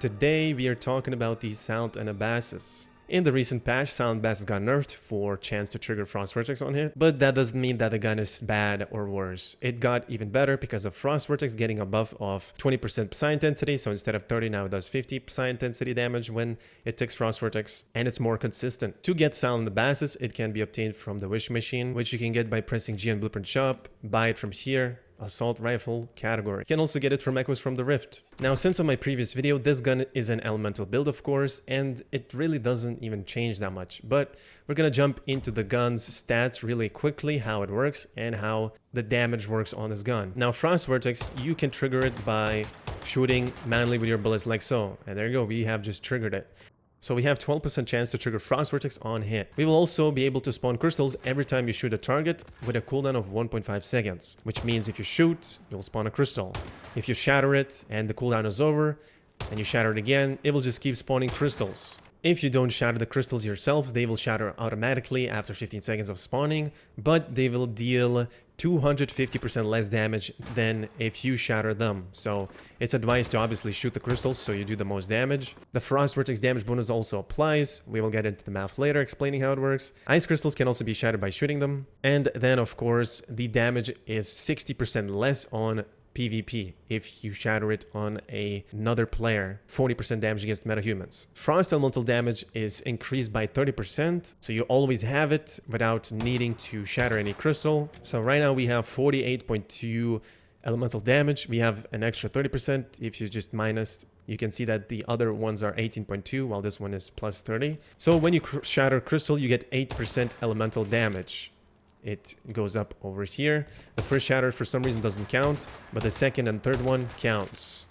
Today we are talking about the Silent Anabasis. In the recent patch, Silent Anabasis got nerfed for chance to trigger Frost Vortex on hit, but that doesn't mean that the gun is bad or worse. It got even better because of Frost Vortex getting a buff of 20% Psi intensity, so instead of 30 now it does 50 Psi intensity damage when it takes Frost Vortex, and it's more consistent. To get Silent Anabasis, it can be obtained from the Wish Machine, which you can get by pressing G on Blueprint Shop, buy it from here, Assault Rifle category. You can also get it from Echoes from the Rift. Now, since on my previous video, this gun is an elemental build, of course, and it really doesn't even change that much. But we're gonna jump into the gun's stats really quickly, how it works, and how the damage works on this gun. Now, Frost Vortex, you can trigger it by shooting manually with your bullets like so. And there you go, we have just triggered it. So we have 12% chance to trigger Frost Vortex on hit. We will also be able to spawn crystals every time you shoot a target with a cooldown of 1.5 seconds, which means if you shoot, you'll spawn a crystal. If you shatter it and the cooldown is over, and you shatter it again, it will just keep spawning crystals. If you don't shatter the crystals yourself, they will shatter automatically after 15 seconds of spawning, but they will deal 250% less damage than if you shatter them. So it's advised to obviously shoot the crystals so you do the most damage. The Frost Vortex damage bonus also applies. We will get into the math later explaining how it works. Ice crystals can also be shattered by shooting them. And then of course the damage is 60% less on PvP if you shatter it on another player. 40% damage against metahumans. Frost elemental damage is increased by 30%, so you always have it without needing to shatter any crystal. So right now we have 48.2 elemental damage. We have an extra 30% if you just minus. You can see that the other ones are 18.2 while this one is plus 30. So when you shatter crystal, you get 8% elemental damage. It goes up over here. The first shatter for some reason doesn't count, but the second and third one counts.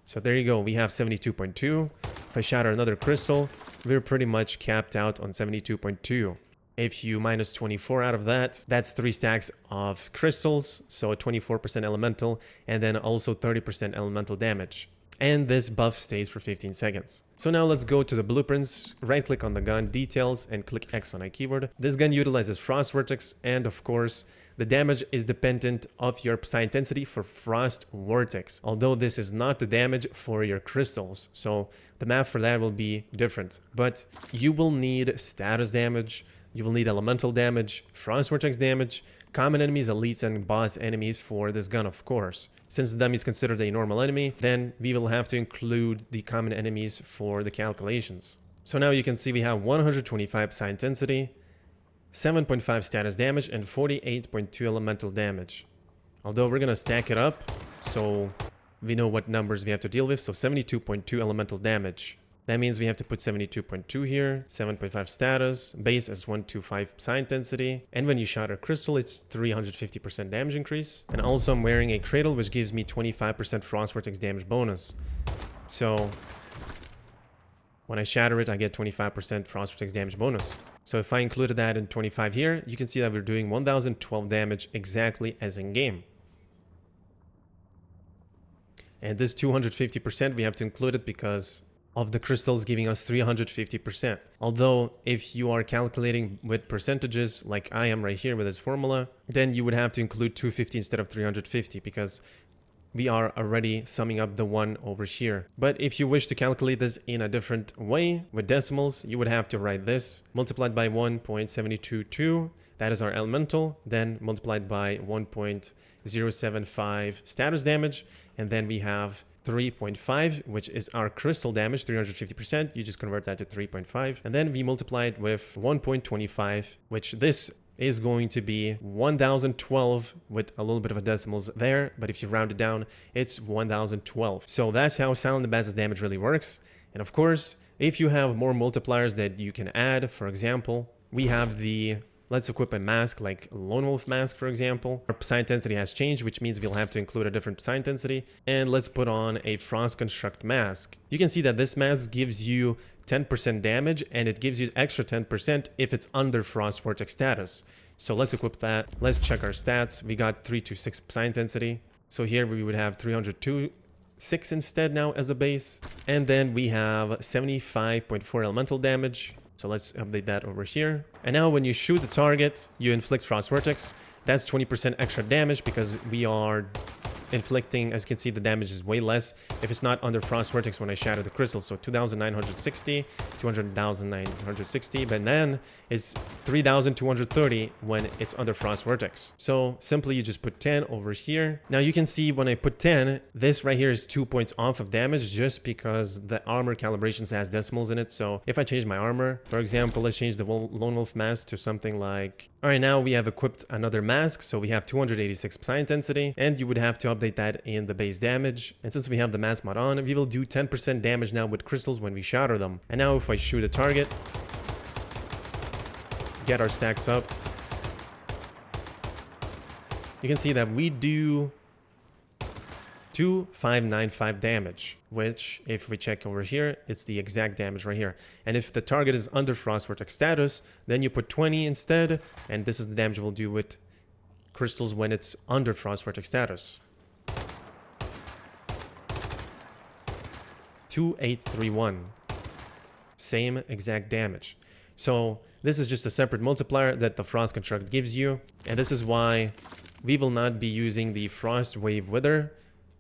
So there you go, we have 72.2. If I shatter another crystal, we're pretty much capped out on 72.2. If you minus 24 out of that, that's 3 stacks of crystals, so 24% elemental, and then also 30% elemental damage. And this buff stays for 15 seconds. So now let's go to the blueprints, right click on the gun, details, and click X on a keyword. This gun utilizes Frost Vortex, and of course, the damage is dependent of your Psi intensity for Frost Vortex, although this is not the damage for your crystals, so the math for that will be different. But you will need status damage, you will need elemental damage, Frost Vortex damage, common enemies, elites, and boss enemies for this gun, of course. Since the dummy is considered a normal enemy, then we will have to include the common enemies for the calculations. So now you can see we have 125 Psi intensity, 7.5 status damage, and 48.2 elemental damage. Although we're gonna stack it up, so we know what numbers we have to deal with. So 72.2 elemental damage. That means we have to put 72.2 here, 7.5 status, base as 125 Psi intensity, and when you shatter crystal, it's 350% damage increase. And also I'm wearing a cradle, which gives me 25% Frost Vortex damage bonus. So when I shatter it, I get 25% Frost Vortex damage bonus. So if I included that in 25 here, you can see that we're doing 1012 damage exactly as in game. And this 250%, we have to include it because of the crystals giving us 350%. Although if you are calculating with percentages like I am right here with this formula, then you would have to include 250 instead of 350 because we are already summing up the one over here. But if you wish to calculate this in a different way with decimals, you would have to write this multiplied by 1.722. That is our elemental, then multiplied by 1.075 status damage, and then we have 3.5, which is our crystal damage, 350%. You just convert that to 3.5. And then we multiply it with 1.25, which this is going to be 1012 with a little bit of a decimals there. But if you round it down, it's 1012. So that's how Silent Anabasis damage really works. And of course, if you have more multipliers that you can add, for example, we have the... Let's equip a mask like Lone Wolf mask, for example. Our Psi intensity has changed, which means we'll have to include a different Psi intensity. And let's put on a Frost Construct mask. You can see that this mask gives you 10% damage, and it gives you extra 10% if it's under Frost Vortex status. So let's equip that. Let's check our stats. We got 326 Psi intensity. So here we would have 302.6 instead now as a base. And then we have 75.4 elemental damage. So let's update that over here. And now when you shoot the target, you inflict Frost Vortex. That's 20% extra damage because we are inflicting, as you can see, the damage is way less if it's not under Frost Vortex when I shatter the crystal. So 2,960, 200,960, but then it's 3,230 when it's under Frost Vortex. So simply you just put 10 over here. Now you can see when I put 10, this right here is 2 points off of damage just because the armor calibrations has decimals in it. So if I change my armor, for example, let's change the Lone Wolf mask to something like, all right, now we have equipped another mask. So we have 286 psi intensity, and you would have to update that in the base damage. And since we have the mask mod on, we will do 10% damage now with crystals when we shatter them. And now if I shoot a target, get our stacks up, you can see that we do 2,595 damage, which if we check over here, it's the exact damage right here. And if the target is under Frost Vortex status, then you put 20 instead, and this is the damage we'll do with crystals when it's under Frost Vortex status. 2,831. Same exact damage. So this is just a separate multiplier that the Frost construct gives you, and this is why we will not be using the Frost Wave Wither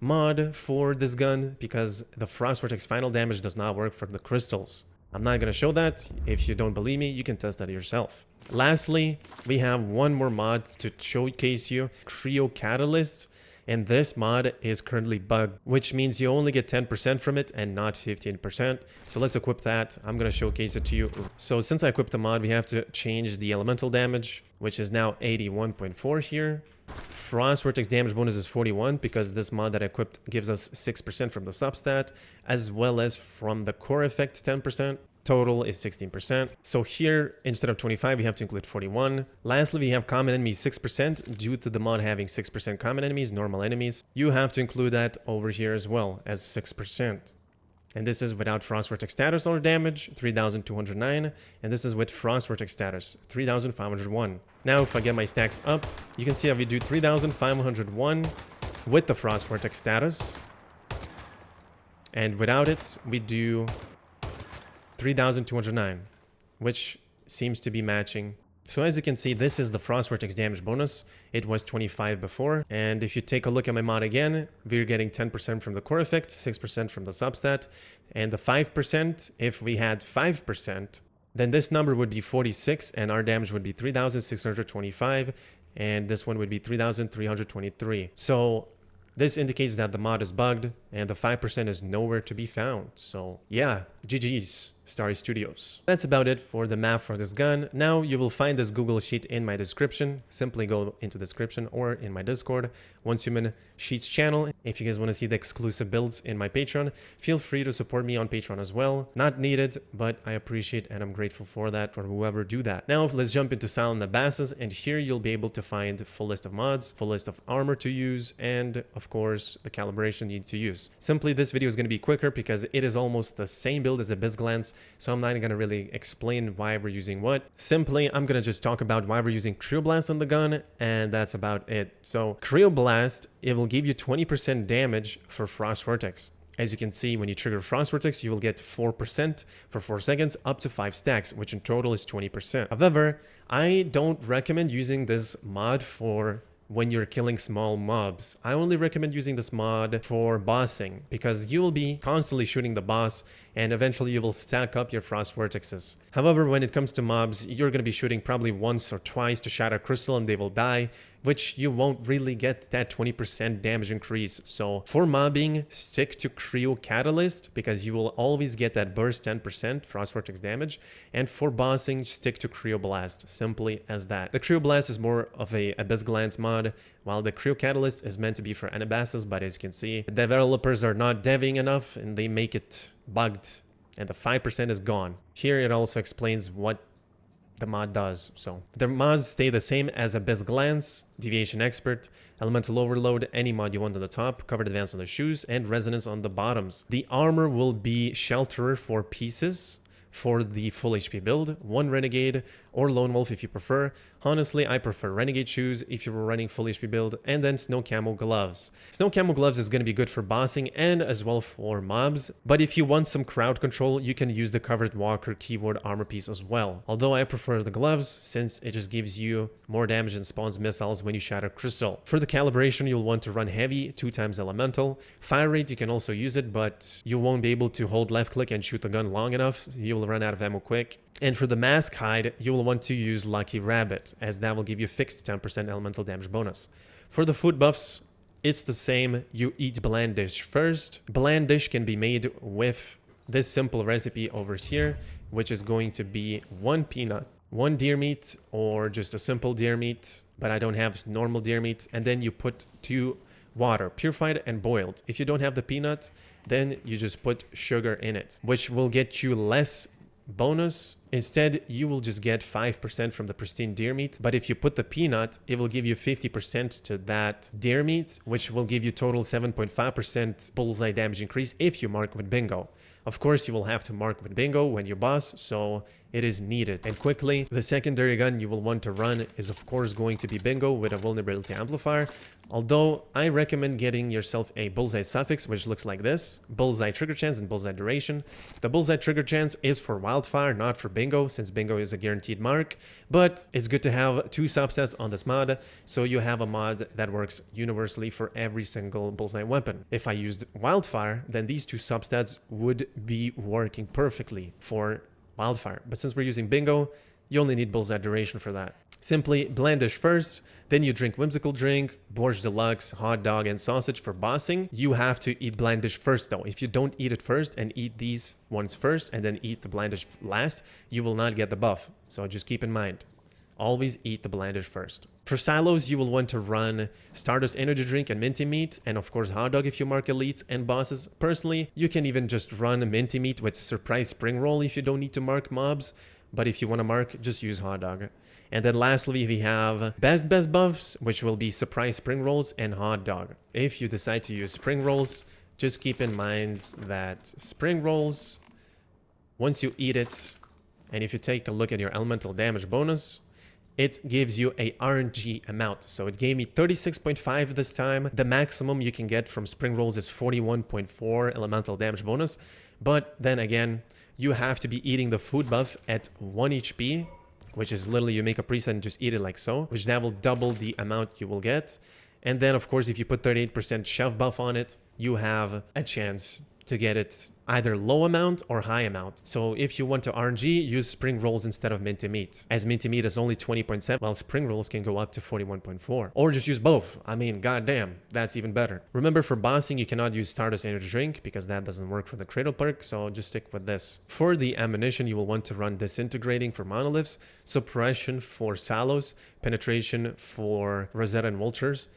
mod for this gun, because the Frost Vortex final damage does not work for the crystals. I'm not going to show that. If you don't believe me, you can test that yourself. Lastly, we have one more mod to showcase you, Cryo Catalyst, and this mod is currently bugged, which means you only get 10% from it and not 15%. So let's equip that. I'm going to showcase it to you. So since I equipped the mod, we have to change the elemental damage, which is now 81.4 here. Frost Vortex damage bonus is 41 because this mod that I equipped gives us 6% from the substat, as well as from the core effect 10%. Total is 16%. So here, instead of 25, we have to include 41. Lastly, we have common enemies 6% due to the mod having 6% common enemies, normal enemies. You have to include that over here as well as 6%. And this is without Frost Vortex status or damage, 3,209. And this is with Frost Vortex status, 3,501. Now, if I get my stacks up, you can see how we do 3,501 with the Frost Vortex status. And without it, we do 3,209, which seems to be matching. So as you can see, this is the Frost Vortex damage bonus. It was 25 before. And if you take a look at my mod again, we're getting 10% from the core effect, 6% from the substat, and the 5%, if we had 5%, then this number would be 46, and our damage would be 3,625, and this one would be 3,323. So this indicates that the mod is bugged, and the 5% is nowhere to be found. So yeah, GG's. Starry Studios. That's about it for the map for this gun. Now you will find this Google Sheet in my description. Simply go into description or in my Discord, Once Human Sheets channel. If you guys want to see the exclusive builds in my Patreon, feel free to support me on Patreon as well. Not needed, but I appreciate and I'm grateful for that, for whoever do that. Now let's jump into Silent Anabasis, and here you'll be able to find a full list of mods, full list of armor to use, and of course the calibration you need to use. Simply this video is going to be quicker because it is almost the same build as Abyss Glance. So I'm not going to really explain why we're using what. Simply, I'm going to just talk about why we're using Cryo Blast on the gun, and that's about it. So Cryo Blast, it will give you 20% damage for Frost Vortex. As you can see, when you trigger Frost Vortex, you will get 4% for 4 seconds, up to 5 stacks, which in total is 20%. However, I don't recommend using this mod for when you're killing small mobs. I only recommend using this mod for bossing, because you will be constantly shooting the boss and eventually you will stack up your Frost Vortexes. However, when it comes to mobs, you're going to be shooting probably once or twice to shatter crystal and they will die, which you won't really get that 20% damage increase. So for mobbing, stick to Cryo Catalyst because you will always get that burst 10% Frost Vortex damage. And for bossing, stick to Cryo Blast, simply as that. The Cryo Blast is more of a Abyss Glance mod, while the Cryo Catalyst is meant to be for Anabasis, but as you can see, the developers are not deving enough and they make it bugged and the 5% is gone. Here it also explains what the mod does. So the mods stay the same as Abyss Glance, Deviation Expert, Elemental Overload, any mod you want on the top, Covered Advance on the shoes, and Resonance on the bottoms. The armor will be Shelterer for pieces for the full HP build, 1 Renegade or Lone Wolf if you prefer, Honestly, I prefer Renegade shoes if you're running full HP build, and then Snow Camo gloves. Snow Camo gloves is going to be good for bossing and as well for mobs, but if you want some crowd control, you can use the Covered Walker keyword armor piece as well. Although I prefer the gloves since it just gives you more damage and spawns missiles when you shatter crystal. For the calibration, you'll want to run heavy, 2 times elemental. Fire rate, you can also use it, but you won't be able to hold left click and shoot the gun long enough. You will run out of ammo quick. And for the mask hide, you will want to use Lucky Rabbit, as that will give you fixed 10% elemental damage bonus. For the food buffs, it's the same. You eat bland dish first. Bland dish can be made with this simple recipe over here, which is going to be 1 peanut, 1 deer meat, or just a simple deer meat, but I don't have normal deer meat. And then you put 2 water, purified and boiled. If you don't have the peanut, then you just put sugar in it, which will get you less bonus. Instead, you will just get 5% from the pristine deer meat, but if you put the peanut, it will give you 50% to that deer meat, which will give you total 7.5% bullseye damage increase if you mark with bingo. Of course, you will have to mark with bingo when you boss, so it is needed. And quickly, the secondary gun you will want to run is of course going to be bingo with a vulnerability amplifier. Although I recommend getting yourself a bullseye suffix, which looks like this: bullseye trigger chance and bullseye duration. The bullseye trigger chance is for wildfire, not for bingo, since bingo is a guaranteed mark, but it's good to have 2 subsets on this mod, so you have a mod that works universally for every single bullseye weapon. If I used wildfire, then these 2 subsets would be working perfectly for wildfire, but since we're using bingo, you only need bullseye duration for that. Simply blandish first, then you drink whimsical drink, borscht deluxe, hot dog, and sausage for bossing. You have to eat blandish first though. If you don't eat it first and eat these ones first and then eat the blandish last, you will not get the buff. So just keep in mind, always eat the blandish first. For silos, you will want to run Stardust energy drink and minty meat, and of course hot dog if you mark elites and bosses. Personally, you can even just run minty meat with surprise spring roll if you don't need to mark mobs, but if you want to mark, just use hot dog. And then lastly, we have best buffs, which will be surprise spring rolls and hot dog. If you decide to use spring rolls, just keep in mind that spring rolls, once you eat it, and if you take a look at your elemental damage bonus, it gives you a RNG amount. So it gave me 36.5 this time. The maximum you can get from spring rolls is 41.4 elemental damage bonus. But then again, you have to be eating the food buff at 1 HP, which is literally you make a preset and just eat it like so, which that will double the amount you will get. And then of course, if you put 38% chef buff on it, you have a chance to get it either low amount or high amount. So if you want to RNG, use spring rolls instead of minty meat, as minty meat is only 20.7, while spring rolls can go up to 41.4. Or just use both. I mean, goddamn, that's even better. Remember, for bossing, you cannot use Stardust energy drink because that doesn't work for the cradle perk, so just stick with this. For the ammunition, you will want to run disintegrating for monoliths, suppression for silos, penetration for Rosetta and vultures.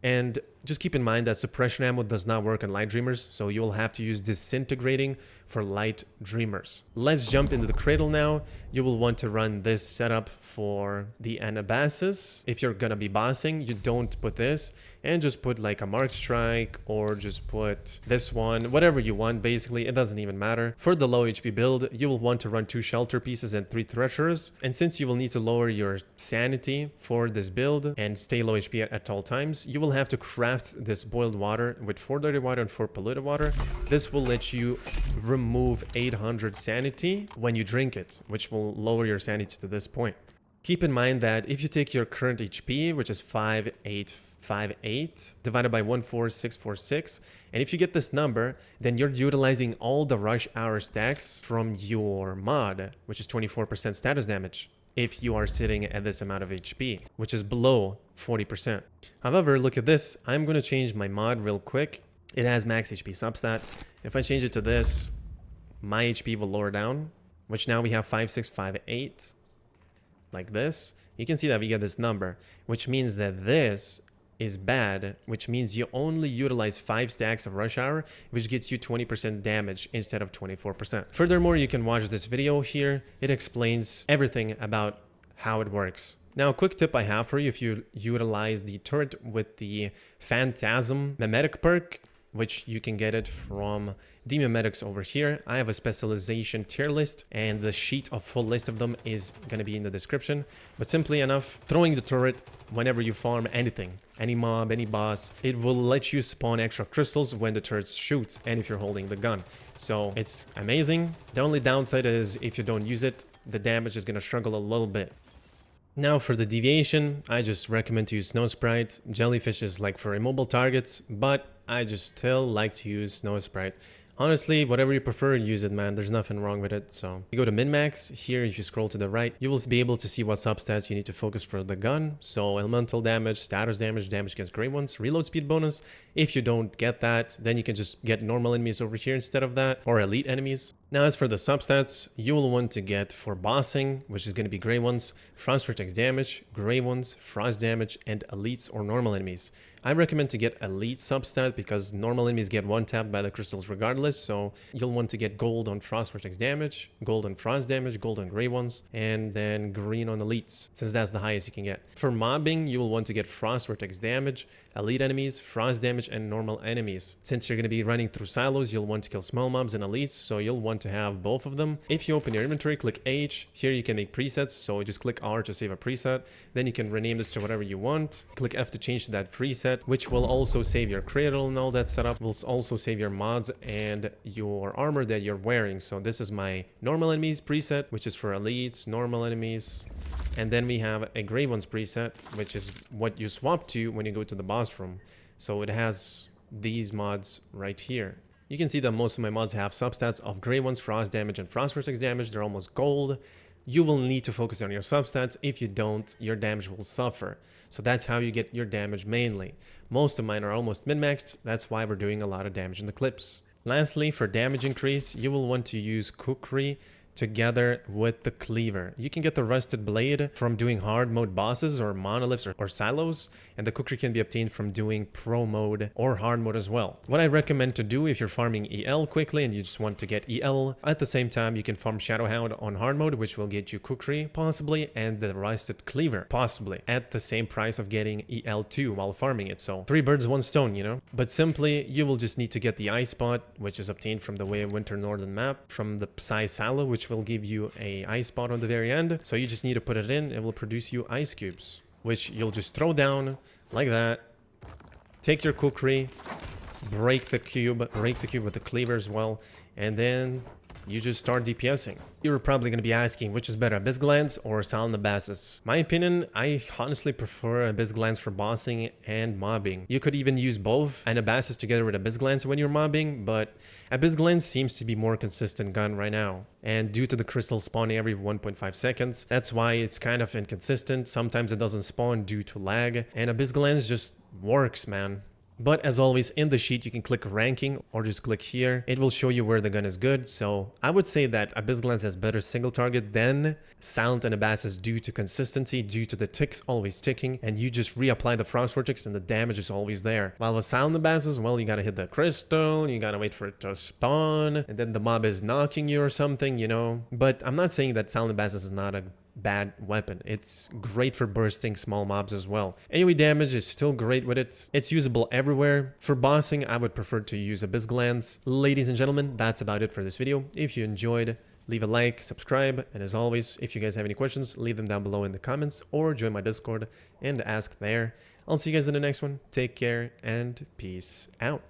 And just keep in mind that suppression ammo does not work on light dreamers, so you will have to use disintegrating for light dreamers. Let's jump into the cradle now. You will want to run this setup for the Anabasis. If you're gonna be bossing, you don't put this, and just put like a Mark Strike, or just put this one, whatever you want, basically, it doesn't even matter. For the low HP build, you will want to run 2 shelter pieces and 3 treasures, and since you will need to lower your sanity for this build and stay low HP at all times, you will have to craft this boiled water with 4 dirty water and 4 polluted water. This will let you remove 800 sanity when you drink it, which will lower your sanity to this point. Keep in mind that if you take your current HP, which is 5858, divided by 14646, and if you get this number, then you're utilizing all the rush hour stacks from your mod, which is 24% status damage, if you are sitting at this amount of HP, which is below 40%. However, look at this. I'm going to change my mod real quick. It has max HP substat. If I change it to this, my HP will lower down, which now we have 5658, like this. You can see that we get this number, which means that this is bad, which means you only utilize 5 stacks of rush hour, which gets you 20% damage instead of 24%. Furthermore, you can watch this video here. It explains everything about how it works. Now, a quick tip I have for you: if you utilize the turret with the Phantasm Memetic perk, which you can get it from Demon Medics over here. I have a specialization tier list, and the sheet of full list of them is going to be in the description. But simply enough, throwing the turret whenever you farm anything, any mob, any boss, it will let you spawn extra crystals when the turret shoots and if you're holding the gun. So it's amazing. The only downside is if you don't use it, the damage is going to struggle a little bit. Now for the deviation, I just recommend to use Snow Sprite. Jellyfish is like for immobile targets, but I just still like to use Snow Sprite. Honestly, whatever you prefer, use it, man. There's nothing wrong with it. So you go to min-max. Here, if you scroll to the right, you will be able to see what substats you need to focus for the gun. So elemental damage, status damage, damage against gray ones, reload speed bonus. If you don't get that, then you can just get normal enemies over here instead of that, or elite enemies. Now, as for the substats, you will want to get for bossing, which is going to be gray ones, frost vortex damage, gray ones, frost damage, and elites or normal enemies. I recommend to get elite substat because normal enemies get one tapped by the crystals regardless, so you'll want to get gold on frost vortex damage, gold on frost damage, gold on gray ones, and then green on elites, since that's the highest you can get. For mobbing, you will want to get frost vortex damage, elite enemies, frost damage, and normal enemies. Since you're going to be running through silos, you'll want to kill small mobs and elites, so you'll want to have both of them. If you open your inventory, click H. Here you can make presets, so just click R to save a preset. Then you can rename this to whatever you want. Click F to change to that preset, which will also save your cradle and all that setup. Will also save your mods and your armor that you're wearing. So this is my normal enemies preset, which is for elites, normal enemies. And then we have a gray ones preset, which is what you swap to when you go to the boss room. So it has these mods right here. You can see that most of my mods have substats of gray ones, frost damage, and frost vortex damage. They're almost gold. You will need to focus on your substats. If you don't, your damage will suffer. So that's how you get your damage mainly. Most of mine are almost min-maxed. That's why we're doing a lot of damage in the clips. Lastly, for damage increase, you will want to use Kukri together with the cleaver. You can get the rusted blade from doing hard mode bosses or monoliths or silos, and the kukri can be obtained from doing pro mode or hard mode as well. What I recommend to do if you're farming EL quickly and you just want to get EL, at the same time you can farm Shadowhound on hard mode, which will get you kukri possibly, and the rusted cleaver possibly at the same price of getting EL2 while farming it. So 3 birds 1 stone, you know. But simply you will just need to get the ice spot, which is obtained from the Way of Winter Northern map, from the Psy Silo, which will give you a ice spot on the very end. So you just need to put it in. It will produce you ice cubes, which you'll just throw down like that. Take your kukri, break the cube with the cleaver as well, and then you just start DPSing. You're probably going to be asking, which is better, Abyss Glance or Anabasis? My opinion, I honestly prefer Abyss Glance for bossing and mobbing. You could even use both Anabasis together with Abyss Glance when you're mobbing, but Abyss Glance seems to be more consistent gun right now. And due to the crystal spawning every 1.5 seconds, that's why it's kind of inconsistent. Sometimes it doesn't spawn due to lag, and Abyss Glance just works, man. But as always, in the sheet you can click ranking or just click here. It will show you where the gun is good. So I would say that Abyss Glance has better single target than Silent Anabasis due to consistency, due to the ticks always ticking, and you just reapply the Frost Vortex and the damage is always there. While with Silent Anabasis, well, you gotta hit the crystal, you gotta wait for it to spawn, and then the mob is knocking you or something, you know. But I'm not saying that Silent Anabasis is not a bad weapon. It's great for bursting small mobs as well. AoE damage is still great with it. It's usable everywhere. For bossing, I would prefer to use Abyss Glance. Ladies and gentlemen, that's about it for this video. If you enjoyed, leave a like, subscribe, and as always, if you guys have any questions, leave them down below in the comments or join my Discord and ask there. I'll see you guys in the next one. Take care and peace out.